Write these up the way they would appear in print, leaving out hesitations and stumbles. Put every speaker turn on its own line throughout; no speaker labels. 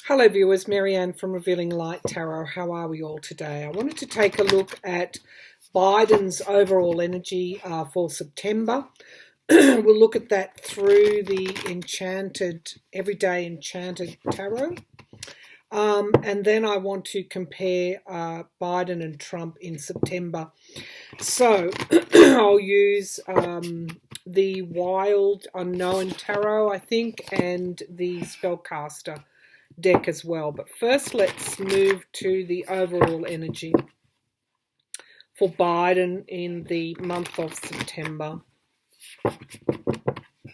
Hello viewers, Marianne from Revealing Light Tarot. How are we all today? I wanted to take a look at Biden's overall energy for September. We'll look at that through the Everyday Enchanted Tarot. And then I want to compare Biden and Trump in September. So I'll use the Wild Unknown Tarot, I think, and the Spellcaster deck as well. But first, let's move to the overall energy for Biden in the month of September.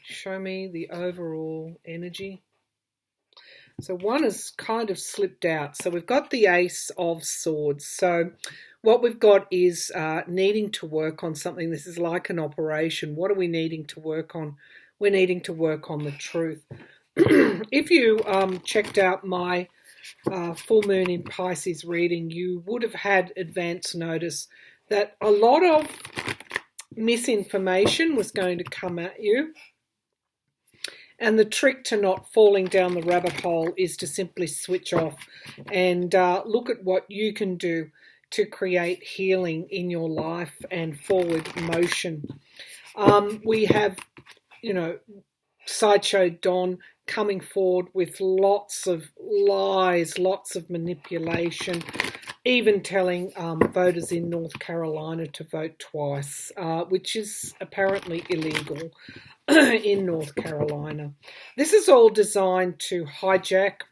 Show me the overall energy. So one has kind of slipped out. So we've got the Ace of Swords. So what we've got is needing to work on something. This is like an operation. What are we needing to work on? We're needing to work on the truth. If you checked out my full moon in Pisces reading, you would have had advance notice that a lot of misinformation was going to come at you. And the trick to not falling down the rabbit hole is to simply switch off and look at what you can do to create healing in your life and forward motion. We have, Sideshow Don coming forward with lots of lies, lots of manipulation, even telling voters in North Carolina to vote twice, which is apparently illegal in North Carolina. This is all designed to hijack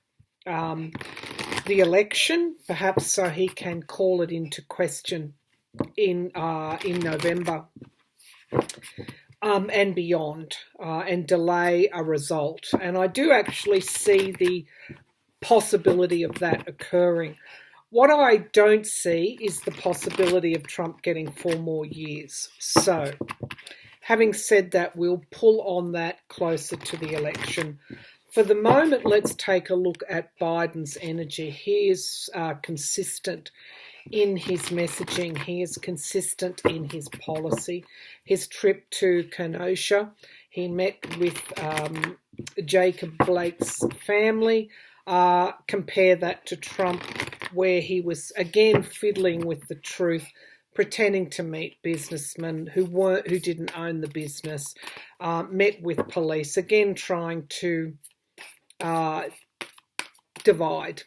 the election, perhaps so he can call it into question in November. And beyond, and delay a result. And I do actually see the possibility of that occurring. What I don't see is the possibility of Trump getting 4 more years. So, having said that, we'll pull on that closer to the election. For the moment, let's take a look at Biden's energy. He is consistent in his messaging. He is consistent in his policy. His trip to Kenosha, he met with Jacob Blake's family. Compare that to Trump, where he was again fiddling with the truth, pretending to meet businessmen who didn't own the business, met with police, again trying to divide.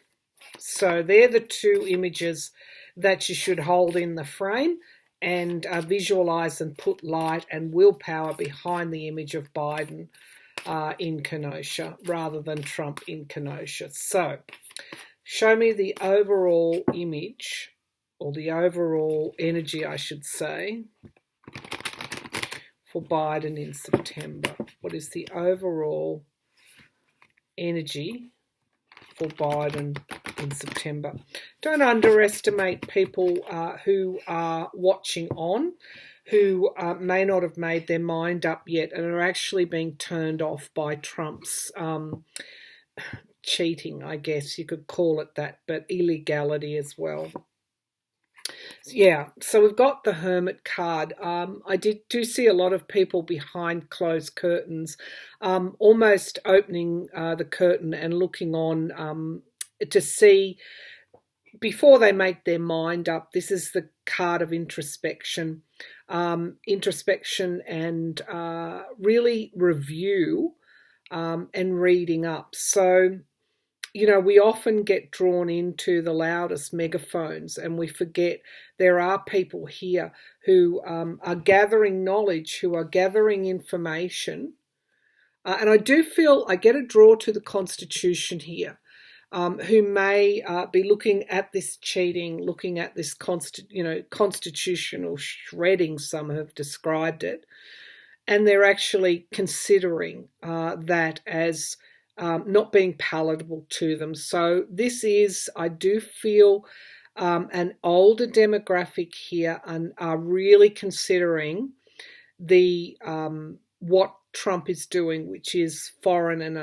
So they're the two images that you should hold in the frame and visualize and put light and willpower behind the image of Biden in Kenosha rather than Trump in Kenosha. So show me the overall image, or the overall energy, I should say, for Biden in September. What is the overall energy for Biden in September? Don't underestimate people who are watching on, who may not have made their mind up yet and are actually being turned off by Trump's cheating, I guess you could call it that, but illegality as well. Yeah, so we've got the Hermit card. I do see a lot of people behind closed curtains, almost opening the curtain and looking on to see before they make their mind up. This is the card of introspection, and really review and reading up. So, we often get drawn into the loudest megaphones and we forget there are people here who are gathering knowledge, who are gathering information. And I do feel I get a draw to the Constitution here, who may be looking at this cheating, looking at this constitutional shredding, some have described it, and they're actually considering that as not being palatable to them. So this is, I do feel, an older demographic here and are really considering the what Trump is doing, which is foreign and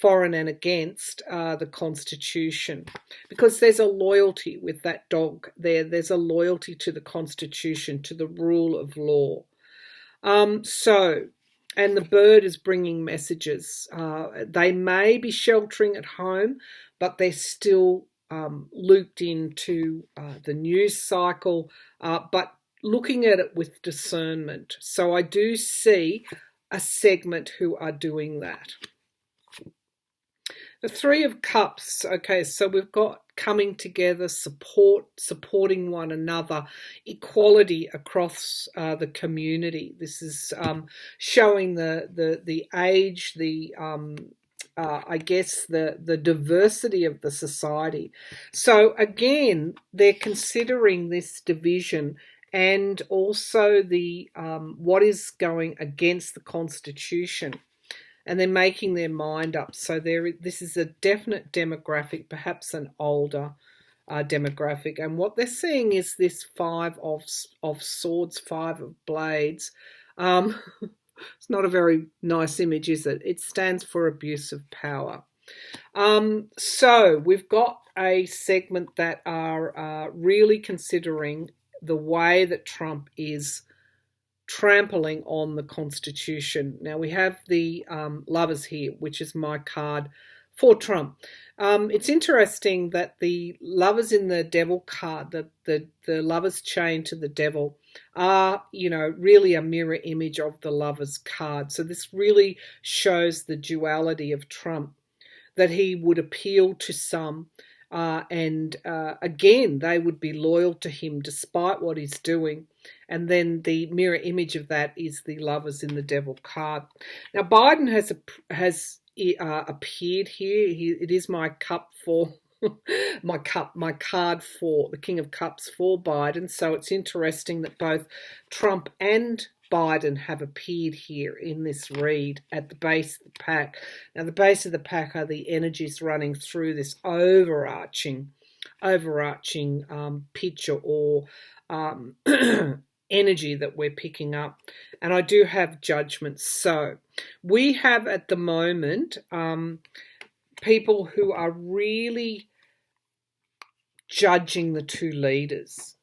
foreign and against the Constitution, because there's a loyalty with that dog there. There's a loyalty to the Constitution, to the rule of law. So And the bird is bringing messages. They may be sheltering at home, but they're still looped into the news cycle, but looking at it with discernment. So I do see a segment who are doing that. The Three of Cups. Okay, so we've got coming together, supporting one another, equality across the community. This is showing the age, I guess the diversity of the society. So again, they're considering this division and also the what is going against the Constitution. And they're making their mind up. So this is a definite demographic, perhaps an older demographic. And what they're seeing is this Five of Swords, Five of Blades. It's not a very nice image, is it? It stands for abuse of power. So we've got a segment that are really considering the way that Trump is trampling on the Constitution. Now we have the Lovers here, which is my card for Trump. It's interesting that the Lovers in the Devil card, the Lovers chained to the Devil, are, really a mirror image of the Lovers card. So this really shows the duality of Trump, that he would appeal to some, and again, they would be loyal to him despite what he's doing. And then the mirror image of that is the Lovers in the Devil card. Now, Biden has appeared here. It is my cup for my card for the King of Cups for Biden. So it's interesting that both Trump and Biden have appeared here in this read at the base of the pack. Now, the base of the pack are the energies running through this overarching picture or energy that we're picking up. And I do have Judgment. So we have at the moment people who are really judging the two leaders.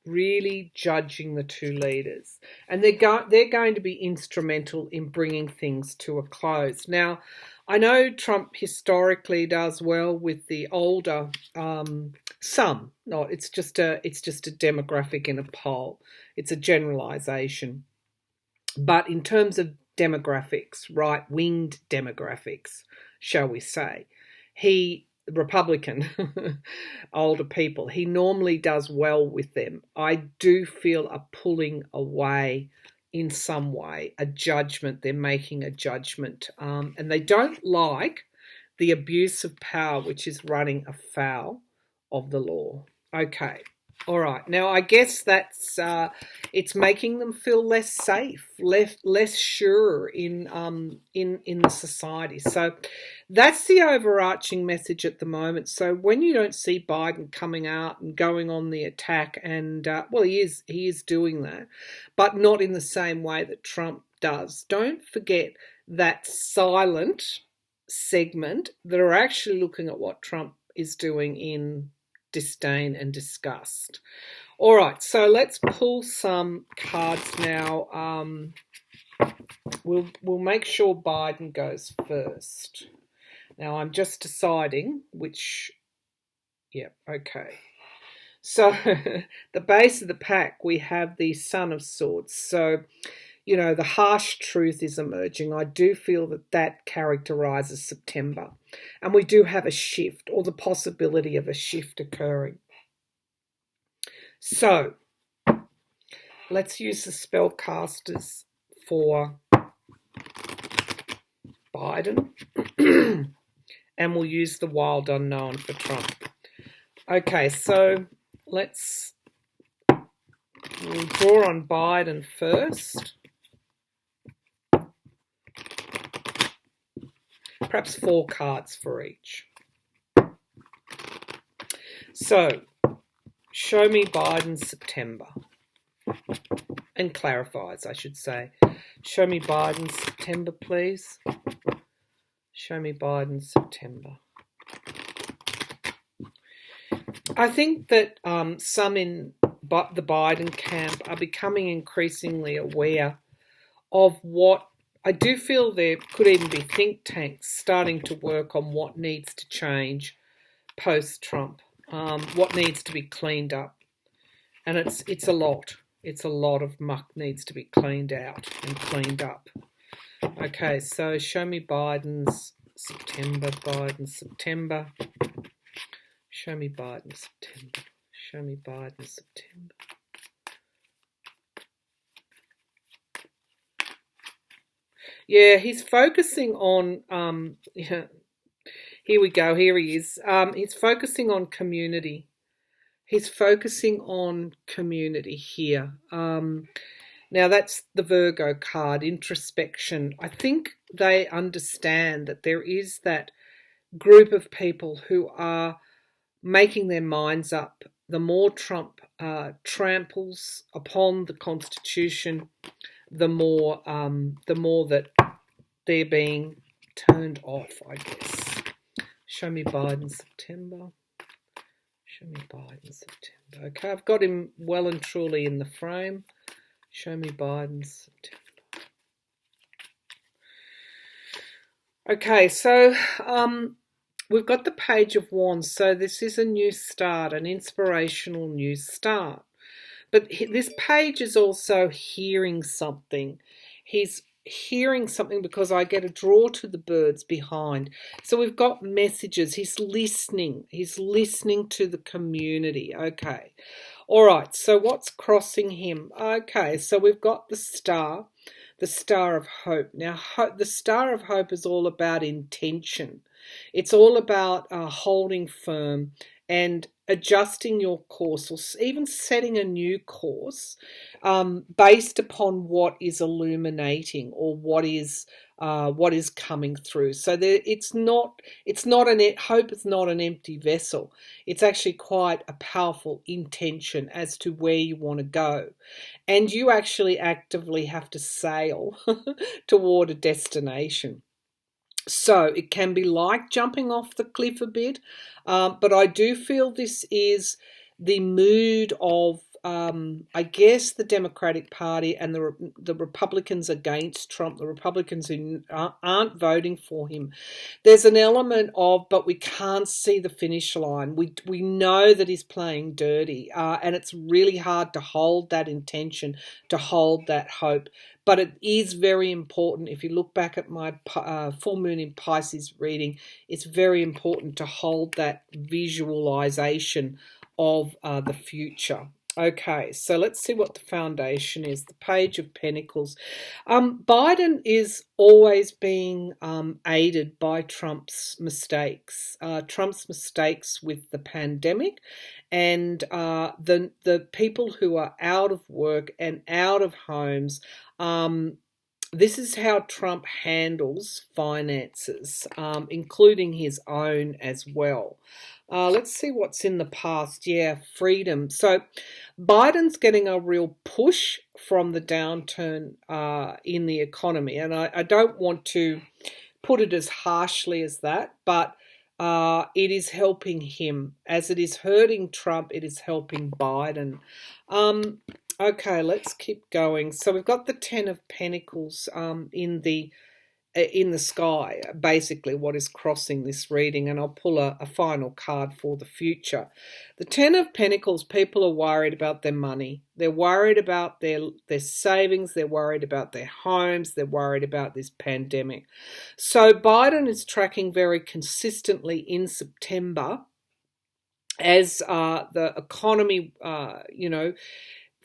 Really judging the two leaders, and they're going to be instrumental in bringing things to a close. Now, I know Trump historically does well with the older. Some, no, it's just a demographic in a poll. It's a generalization, but in terms of demographics, right-winged demographics, shall we say, Republican older people, he normally does well with them. I do feel a pulling away in some way, a judgment. They're making a judgment, and they don't like the abuse of power, which is running afoul of the law. Okay. All right. Now, I guess that's it's making them feel less safe, less sure in the society. So that's the overarching message at the moment. So when you don't see Biden coming out and going on the attack, and he is doing that, but not in the same way that Trump does. Don't forget that silent segment that are actually looking at what Trump is doing in disdain and disgust. All right, so let's pull some cards now. We'll make sure Biden goes first. Now I'm just deciding which. Yeah, okay. So the base of the pack, we have the Son of Swords. So, the harsh truth is emerging. I do feel that characterizes September. And we do have a shift, or the possibility of a shift occurring. So let's use the spellcasters for Biden. And we'll use the Wild Unknown for Trump. Okay, so we'll draw on Biden first. Perhaps 4 cards for each. So, show me Biden's September. And clarifies, I should say. Show me Biden's September, please. Show me Biden's September. I think that some in the Biden camp are becoming increasingly aware of what I do feel there could even be think tanks starting to work on what needs to change post-Trump, what needs to be cleaned up. And it's a lot. It's a lot of muck needs to be cleaned out and cleaned up. Okay, so show me Biden's September. Show me Biden, September. Show me Biden, September. Yeah, he's focusing on, yeah, here we go, here he is. He's focusing on community. He's focusing on community here. Now that's the Virgo card, introspection. I think they understand that there is that group of people who are making their minds up. The more Trump tramples upon the Constitution, the more that they're being turned off, I guess. Show me Biden, September. Show me Biden, September. Okay, I've got him well and truly in the frame. Show me Biden, September. Okay, so we've got the Page of Wands. So this is a new start, an inspirational new start. But this page is also hearing something. He's hearing something because I get a draw to the birds behind. So we've got messages. He's listening. He's listening to the community. Okay. All right. So what's crossing him? Okay. So we've got the Star of Hope. Now, the Star of Hope is all about intention. It's all about holding firm and adjusting your course, or even setting a new course based upon what is illuminating or what is coming through. So hope is not an empty vessel. It's actually quite a powerful intention as to where you want to go, and you actually actively have to sail toward a destination. So it can be like jumping off the cliff a bit, but I do feel this is the mood of, I guess, the Democratic Party and the Republicans against Trump, the Republicans who aren't voting for him. There's an element of, but we can't see the finish line. We know that he's playing dirty, and it's really hard to hold that intention, to hold that hope. But it is very important. If you look back at my full moon in Pisces reading, it's very important to hold that visualization of the future. Okay, so let's see what the foundation is. The Page of Pentacles. Biden is always being aided by Trump's mistakes. Trump's mistakes with the pandemic, and the people who are out of work and out of homes. This is how Trump handles finances, including his own as well. Let's see what's in the past. Yeah, freedom. So Biden's getting a real push from the downturn in the economy. And I don't want to put it as harshly as that, but it is helping him. As it is hurting Trump, it is helping Biden. Okay, let's keep going. So we've got the Ten of Pentacles in the sky, basically what is crossing this reading, and I'll pull a final card for the future. The Ten of Pentacles, people are worried about their money. They're worried about their savings. They're worried about their homes. They're worried about this pandemic. So Biden is tracking very consistently in September as the economy,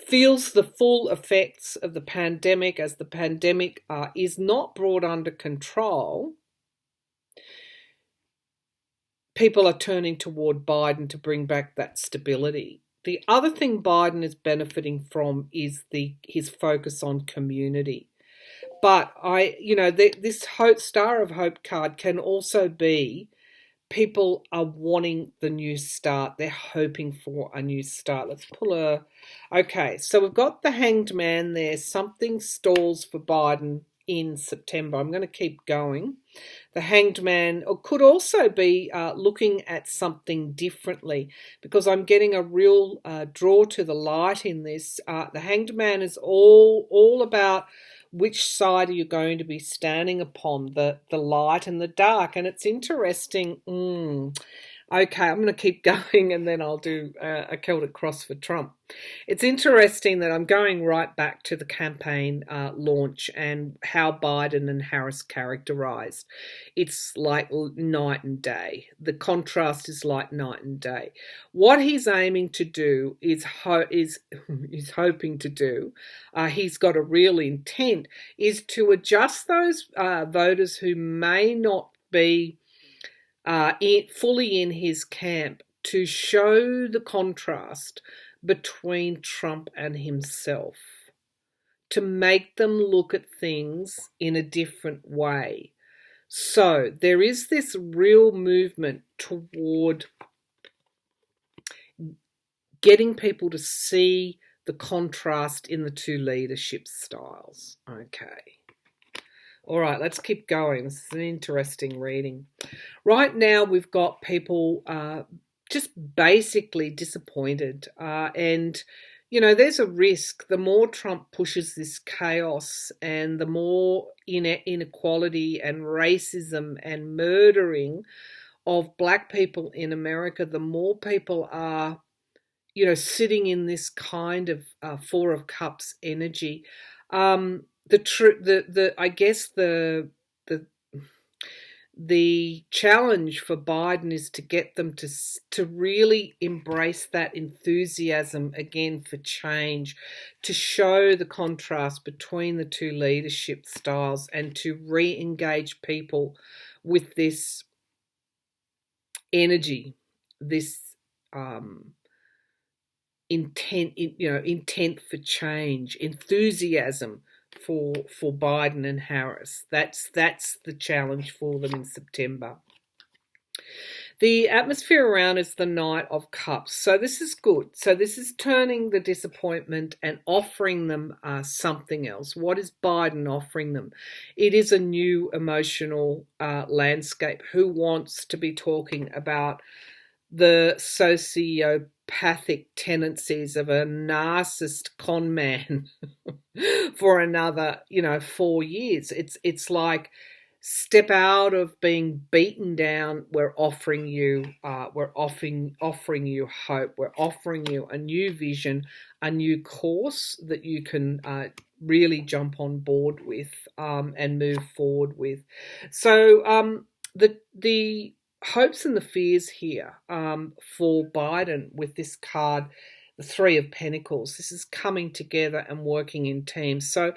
feels the full effects of the pandemic, as the pandemic is not brought under control. People are turning toward Biden to bring back that stability. The other thing Biden is benefiting from is his focus on community. But this Star of Hope card can also be people are wanting the new start. They're hoping for a new start. Let's pull okay, so we've got the Hanged Man there. Something stalls for Biden in September. I'm going to keep going. The Hanged Man could also be looking at something differently, because I'm getting a real draw to the light in this. The Hanged Man is all about which side are you going to be standing upon, the light and the dark? And it's interesting. Okay, I'm going to keep going and then I'll do a Celtic cross for Trump. It's interesting that I'm going right back to the campaign launch and how Biden and Harris characterized. It's like night and day. The contrast is like night and day. What he's aiming to do is hoping to do, he's got a real intent, is to adjust those voters who may not be fully in his camp, to show the contrast between Trump and himself, to make them look at things in a different way. So there is this real movement toward getting people to see the contrast in the two leadership styles. Okay. All right, let's keep going. This is an interesting reading. Right now, we've got people just basically disappointed. And, you know, there's a risk. The more Trump pushes this chaos and the more inequality and racism and murdering of black people in America, the more people are, you know, sitting in this kind of Four of Cups energy. I guess the challenge for Biden is to get them to really embrace that enthusiasm again for change, to show the contrast between the two leadership styles, and to re-engage people with this energy, this intent for change, enthusiasm for Biden and Harris. That's the challenge for them in September. The atmosphere around is the Knight of Cups. So this is good. So this is turning the disappointment and offering them something else. What is Biden offering them? It is a new emotional landscape. Who wants to be talking about the sociopathic tendencies of a narcissist con man for another, 4 years? It's like, step out of being beaten down. We're offering you hope. We're offering you a new vision, a new course that you can really jump on board with and move forward with. So the hopes and the fears here for Biden with this card, the Three of Pentacles. This is coming together and working in teams. So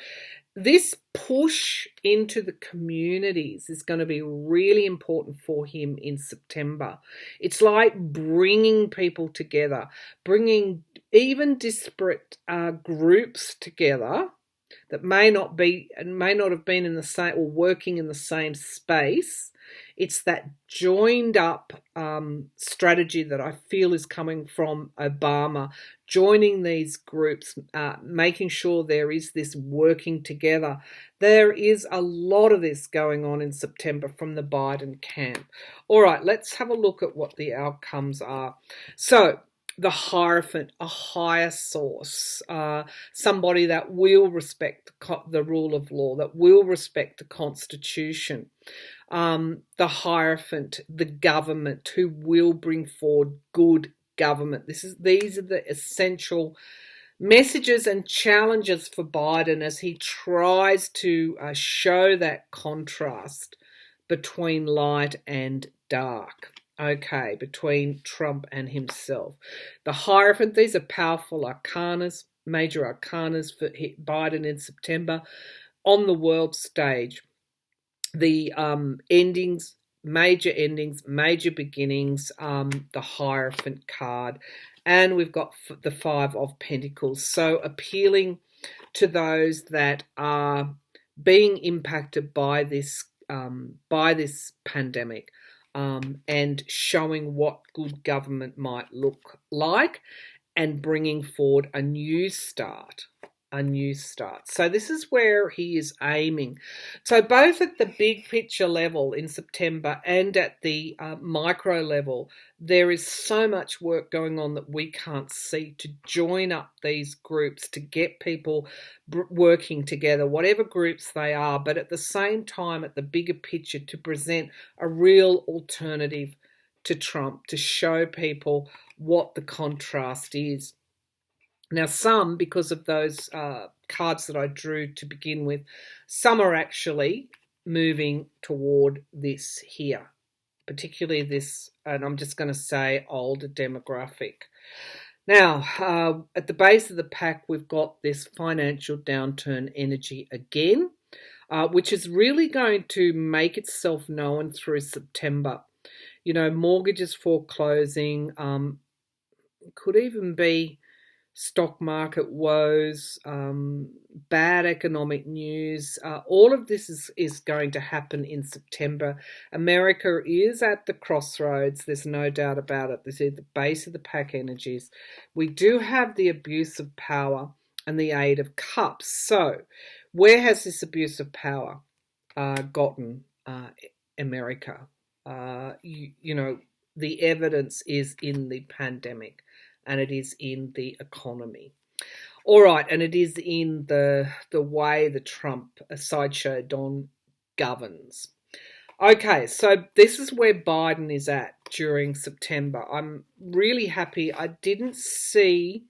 this push into the communities is going to be really important for him in September. It's like bringing people together, bringing even disparate groups together that may not have been in the same or working in the same space. It's that joined up strategy that I feel is coming from Obama, joining these groups, making sure there is this working together. There is a lot of this going on in September from the Biden camp. All right, let's have a look at what the outcomes are. So, the Hierophant, a higher source, somebody that will respect the rule of law, that will respect the Constitution. The Hierophant, the government, who will bring forward good government. These are the essential messages and challenges for Biden as he tries to show that contrast between light and dark. Okay, between Trump and himself. The Hierophant, these are powerful arcanas, major arcanas for Biden in September on the world stage. The endings, major beginnings, the Hierophant card. And we've got the Five of Pentacles. So appealing to those that are being impacted by this pandemic. And showing what good government might look like and bringing forward a new start. a new start. So this is where he is aiming. So both at the big picture level in September and at the micro level, there is so much work going on that we can't see to join up these groups, to get people working together, whatever groups they are, but at the same time, at the bigger picture, to present a real alternative to Trump, to show people what the contrast is. Now, some, because of those cards that I drew to begin with, some are actually moving toward this here, particularly this, and I'm just going to say older demographic. Now, at the base of the pack, we've got this financial downturn energy again, which is really going to make itself known through September. You know, mortgages foreclosing, could even be stock market woes, bad economic news. All of this is going to happen in September. America is at the crossroads. There's no doubt about it. This is the base of the pack energies. We do have the abuse of power and the Eight of Cups. So where has this abuse of power gotten America? You know, the evidence is in the pandemic, and it is in the economy. All right, and it is in the way the Trump Sideshow Don governs. Okay, so this is where Biden is at during September. I'm really happy. I didn't see,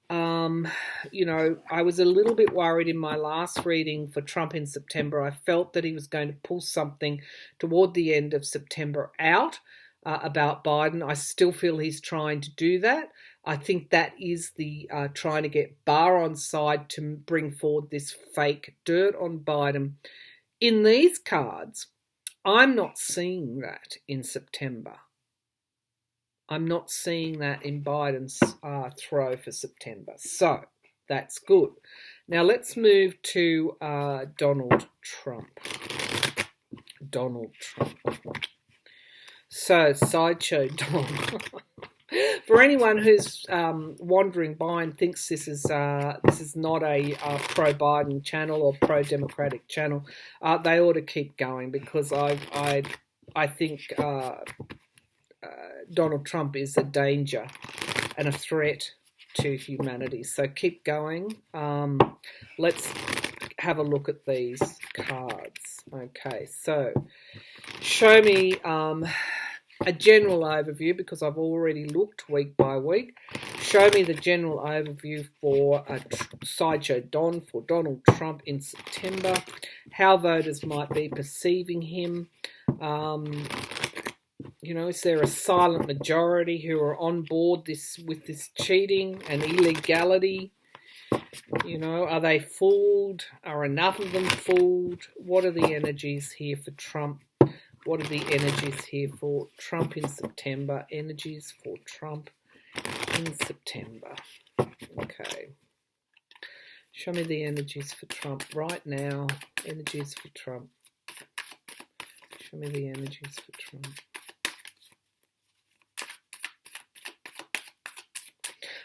you know, I was a little bit worried in my last reading for Trump in September. I felt that he was going to pull something toward the end of September out about Biden. I still feel he's trying to do that. I think that is the trying to get Barr on side to bring forward this fake dirt on Biden. In these cards, I'm not seeing that in September. I'm not seeing that in Biden's throw for September. So that's good. Now let's move to Donald Trump. Donald Trump. So, Sideshow Don. For anyone who's wandering by and thinks this is not a pro-Biden channel or pro-Democratic channel, they ought to keep going, because I think Donald Trump is a danger and a threat to humanity. So keep going. Let's have a look at these cards. Okay, so show me a general overview, because I've already looked week by week. Show me the general overview for Sideshow Don, for Donald Trump in September, how voters might be perceiving him. You know, is there a silent majority who are on board with this cheating and illegality? You know, are they fooled? Are enough of them fooled? What are the energies here for Trump? What are the energies here for Trump in September? Energies for Trump in September. Okay. Show me the energies for Trump right now. Energies for Trump. Show me the energies for Trump.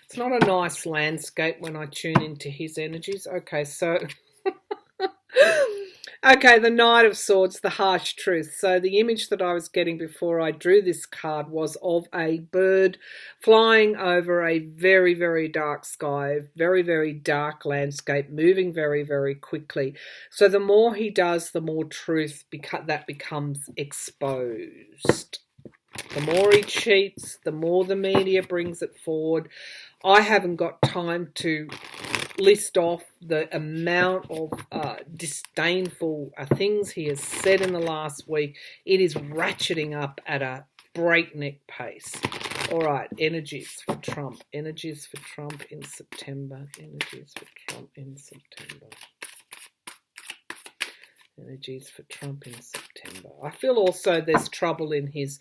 It's not a nice landscape when I tune into his energies. Okay, so... Okay, the Knight of Swords, the harsh truth. So the image that I was getting before I drew this card was of a bird flying over a very, very dark sky, very, very dark landscape, moving very, very quickly. So the more he does, the more truth that becomes exposed. The more he cheats, the more the media brings it forward. I haven't got time to list off the amount of disdainful things he has said in the last week. It is ratcheting up at a breakneck pace. All right, energies for Trump. Energies for Trump in September. Energies for Trump in September. Energies for Trump in September. I feel also there's trouble in his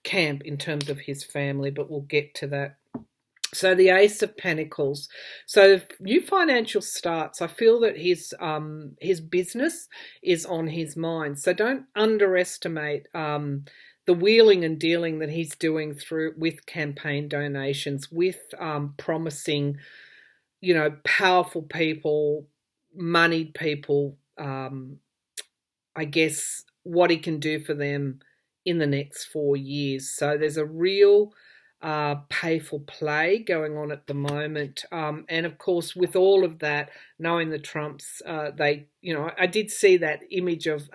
camp in terms of his family, but we'll get to that. So the Ace of Pentacles. So new financial starts. I feel that his business is on his mind. So don't underestimate the wheeling and dealing that he's doing with campaign donations, with promising, powerful people, moneyed people, I guess, what he can do for them in the next 4 years. So there's a real pay for play going on at the moment. And of course, with all of that, knowing the Trumps, I did see that image of,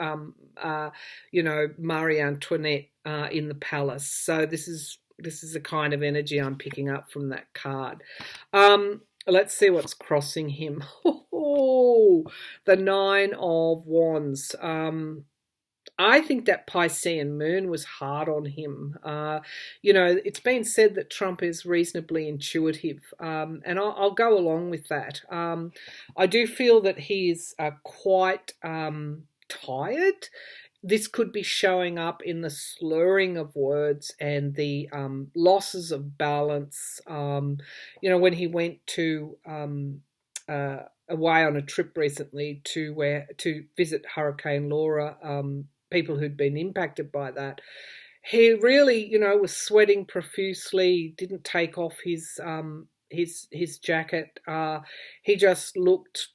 Marie Antoinette in the palace. So this is the kind of energy I'm picking up from that card. Let's see what's crossing him. Oh, the Nine of Wands. I think that Piscean moon was hard on him. It's been said that Trump is reasonably intuitive, and I'll go along with that. I do feel that he is quite tired. This could be showing up in the slurring of words and the losses of balance. When he went to away on a trip recently to visit Hurricane Laura, people who'd been impacted by that, he really, was sweating profusely. Didn't take off his jacket. He just looked,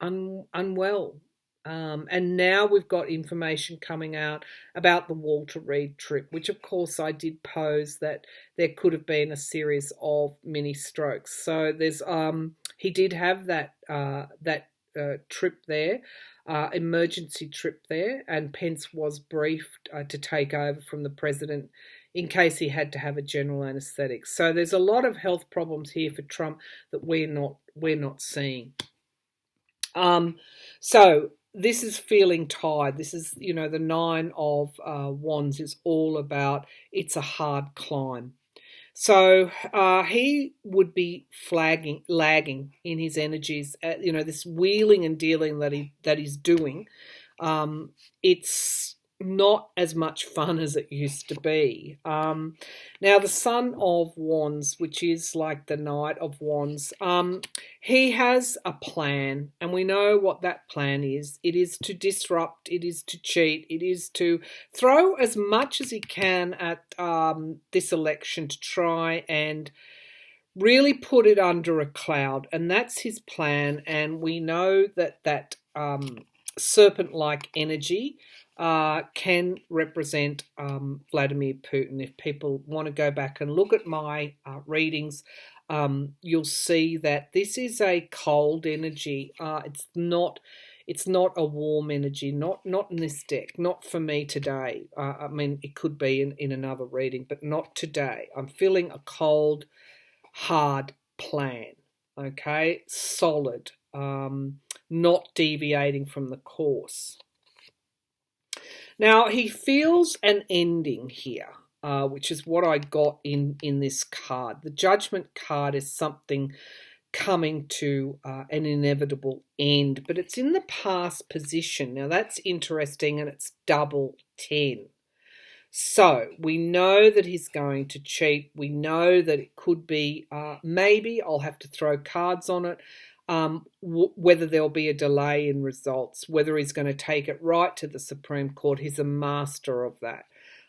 unwell. And now we've got information coming out about the Walter Reed trip, which of course I did pose that there could have been a series of mini strokes. So there's he did have that trip there, emergency trip there, and Pence was briefed to take over from the president in case he had to have a general anaesthetic. So there's a lot of health problems here for Trump that we're not seeing. So this is feeling tired. This is, the Nine of Wands is all about it's a hard climb. So he would be lagging in his energies. This wheeling and dealing that he's doing. It's not as much fun as it used to be. Now the Son of Wands, which is like the Knight of Wands, he has a plan, and we know what that plan is. It is to disrupt, it is to cheat, it is to throw as much as he can at this election to try and really put it under a cloud, and that's his plan. And we know that serpent-like energy can represent Vladimir Putin. If people want to go back and look at my readings, you'll see that this is a cold energy. It's not a warm energy. Not in this deck. Not for me today. It could be in another reading, but not today. I'm feeling a cold, hard plan. Okay, solid. Not deviating from the course. Now, he feels an ending here, which is what I got in this card. The Judgment card is something coming to an inevitable end, but it's in the past position. Now, that's interesting, and it's double 10. So we know that he's going to cheat. We know that it could be, maybe I'll have to throw cards on it, whether there'll be a delay in results, whether he's going to take it right to the Supreme Court. He's a master of that.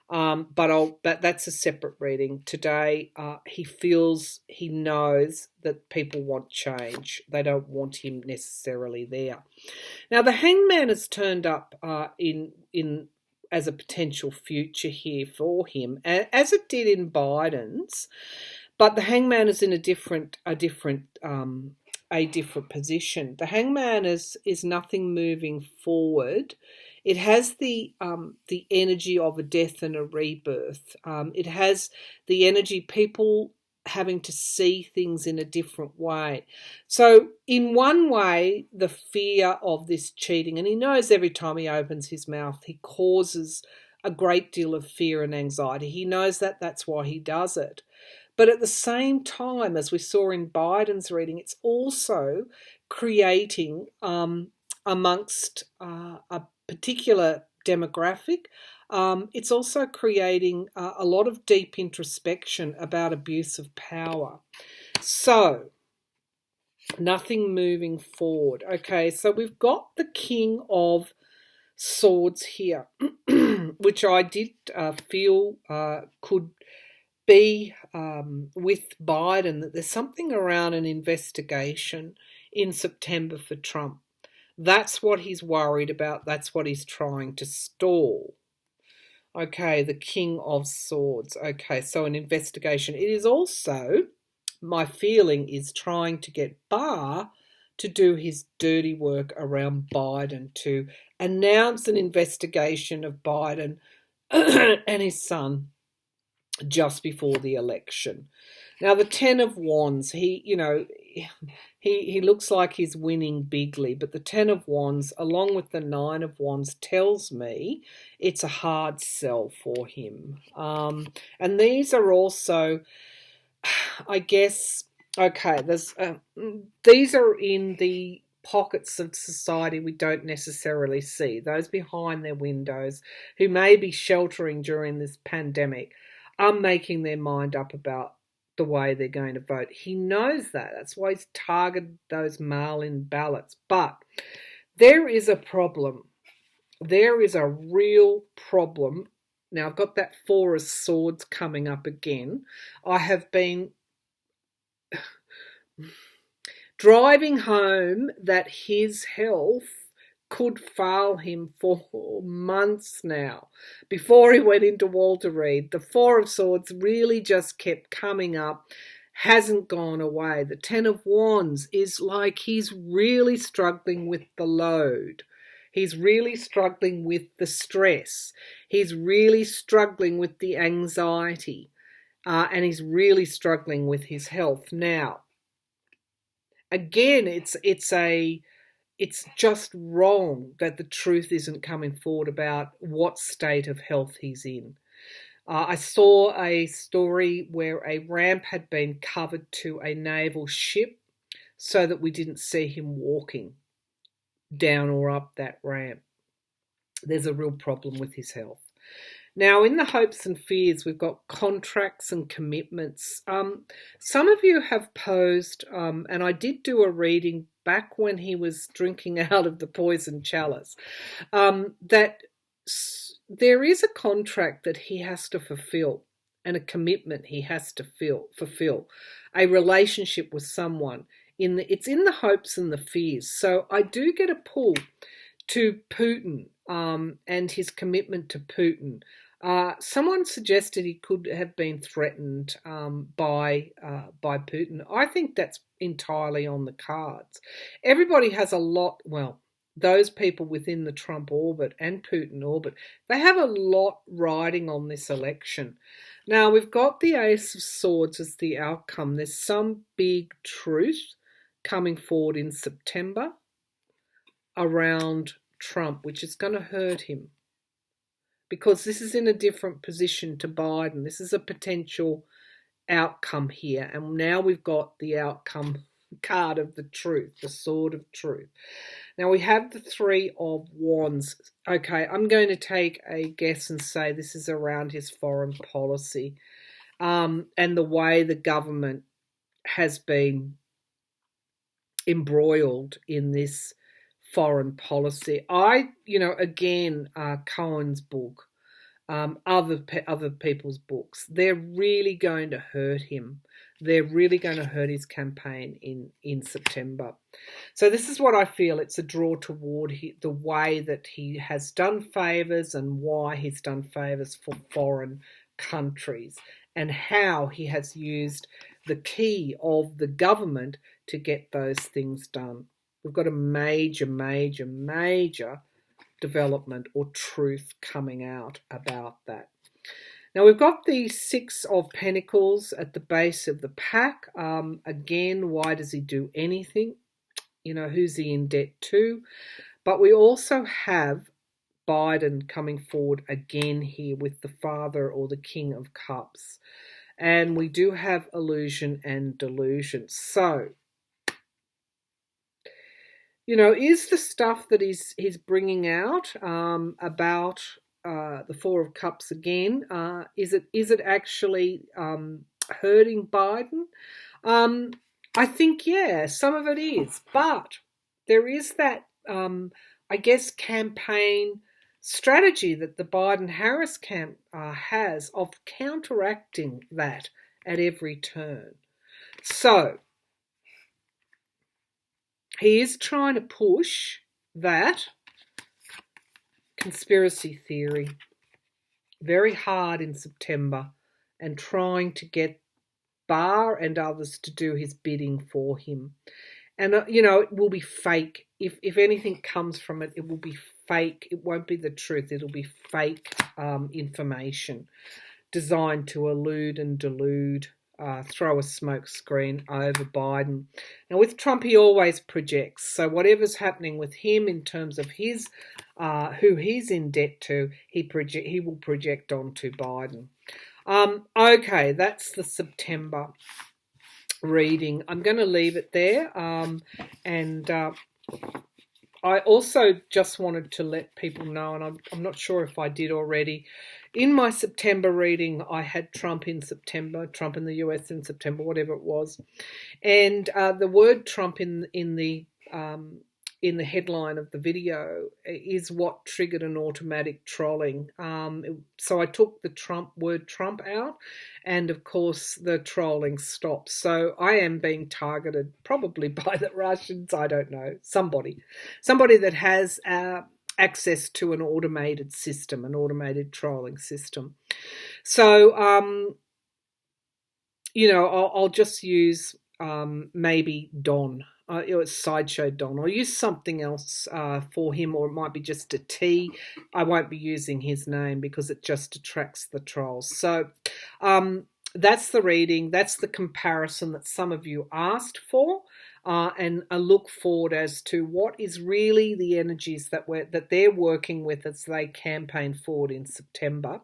But that's a separate reading. Today, he knows that people want change. They don't want him necessarily there. Now, the Hangman has turned up in as a potential future here for him, as it did in Biden's. But the Hangman is in a different position. The Hangman is nothing moving forward. It has the energy of a death and a rebirth. It has the energy people having to see things in a different way. So in one way, the fear of this cheating, and he knows every time he opens his mouth, he causes a great deal of fear and anxiety. He knows that that's why he does it. But at the same time, as we saw in Biden's reading, it's also creating amongst a particular demographic, it's also creating a lot of deep introspection about abuse of power. So, nothing moving forward. Okay, so we've got the King of Swords here, which I did feel could be with Biden, that there's something around an investigation in September for Trump. That's what he's worried about. That's what he's trying to stall. Okay, the King of Swords. Okay, so an investigation. It is also, my feeling is, trying to get Barr to do his dirty work around Biden, to announce an investigation of Biden and his son just before the election. Now, the Ten of Wands, he looks like he's winning bigly, but the Ten of Wands, along with the Nine of Wands, tells me it's a hard sell for him. And these are also, I guess, okay, these are in the pockets of society we don't necessarily see. Those behind their windows who may be sheltering during this pandemic are making their mind up about the way they're going to vote. He knows that. That's why he's targeted those mail-in ballots. But there is a problem. There is a real problem. Now, I've got that Four of Swords coming up again. I have been driving home that his health could fail him for months now. Before he went into Walter Reed, the Four of Swords really just kept coming up, hasn't gone away. The Ten of Wands is like he's really struggling with the load. He's really struggling with the stress. He's really struggling with the anxiety. And he's really struggling with his health. Now, again, it's just wrong that the truth isn't coming forward about what state of health he's in. I saw a story where a ramp had been covered to a naval ship so that we didn't see him walking down or up that ramp. There's a real problem with his health. Now, in the hopes and fears, we've got contracts and commitments. Some of you have posed, and I did do a reading back when he was drinking out of the poison chalice, that there is a contract that he has to fulfill and a commitment he has to fulfill, a relationship with someone. It's in the hopes and the fears. So I do get a pull to Putin and his commitment to Putin. Someone suggested he could have been threatened by Putin. I think that's entirely on the cards. Everybody has a lot, well, those people within the Trump orbit and Putin orbit, they have a lot riding on this election. Now, we've got the Ace of Swords as the outcome. There's some big truth coming forward in September around Trump, which is going to hurt him, because this is in a different position to Biden. This is a potential outcome here. And now we've got the outcome card of the truth, the sword of truth. Now we have the Three of Wands. Okay, I'm going to take a guess and say this is around his foreign policy and the way the government has been embroiled in this foreign policy. Again, Cohen's book, other people's books, they're really going to hurt him. They're really going to hurt his campaign in September. So this is what I feel. It's a draw toward the way that he has done favours and why he's done favours for foreign countries and how he has used the key of the government to get those things done. We've got a major, major, major development or truth coming out about that. Now we've got the Six of Pentacles at the base of the pack. Again, why does he do anything? Who's he in debt to? But we also have Biden coming forward again here with the Father or the King of Cups. And we do have illusion and delusion. So, is the stuff that he's bringing out about the Four of Cups again, is it actually hurting Biden? I think, yeah, some of it is. But there is that, campaign strategy that the Biden-Harris camp has of counteracting that at every turn. So he is trying to push that conspiracy theory very hard in September and trying to get Barr and others to do his bidding for him. And, it will be fake. If anything comes from it, it will be fake. It won't be the truth. It'll be fake information designed to elude and delude, throw a smoke screen over Biden. Now, with Trump, he always projects. So whatever's happening with him in terms of his who he's in debt to, he will project onto Biden. Okay, that's the September reading. I'm going to leave it there. And I also just wanted to let people know, and I'm not sure if I did already, in my September reading, I had Trump in September, Trump in the US in September, whatever it was. And the word Trump in the headline of the video is what triggered an automatic trolling. So I took the word Trump out, and of course the trolling stopped. So I am being targeted probably by the Russians, I don't know, somebody that has access to an automated system, an automated trolling system. So, I'll just use maybe Don. It's Sideshow Don. I'll use something else for him, or it might be just a T. I won't be using his name because it just attracts the trolls. So that's the reading. That's the comparison that some of you asked for, and a look forward as to what is really the energies that they're working with as they campaign forward in September.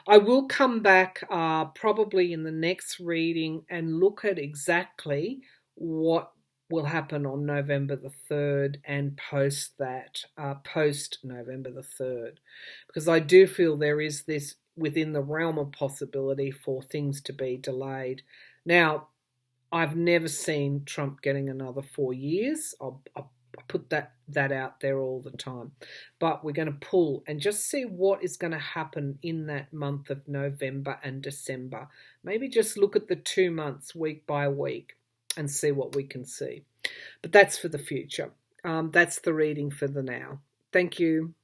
I will come back probably in the next reading and look at exactly what will happen on November the 3rd and post November the 3rd, because I do feel there is this within the realm of possibility for things to be delayed. Now, I've never seen Trump getting another 4 years. I'll put that out there all the time. But we're going to pull and just see what is going to happen in that month of November and December. Maybe just look at the 2 months week by week and see what we can see. But that's for the future. That's the reading for the now. Thank you.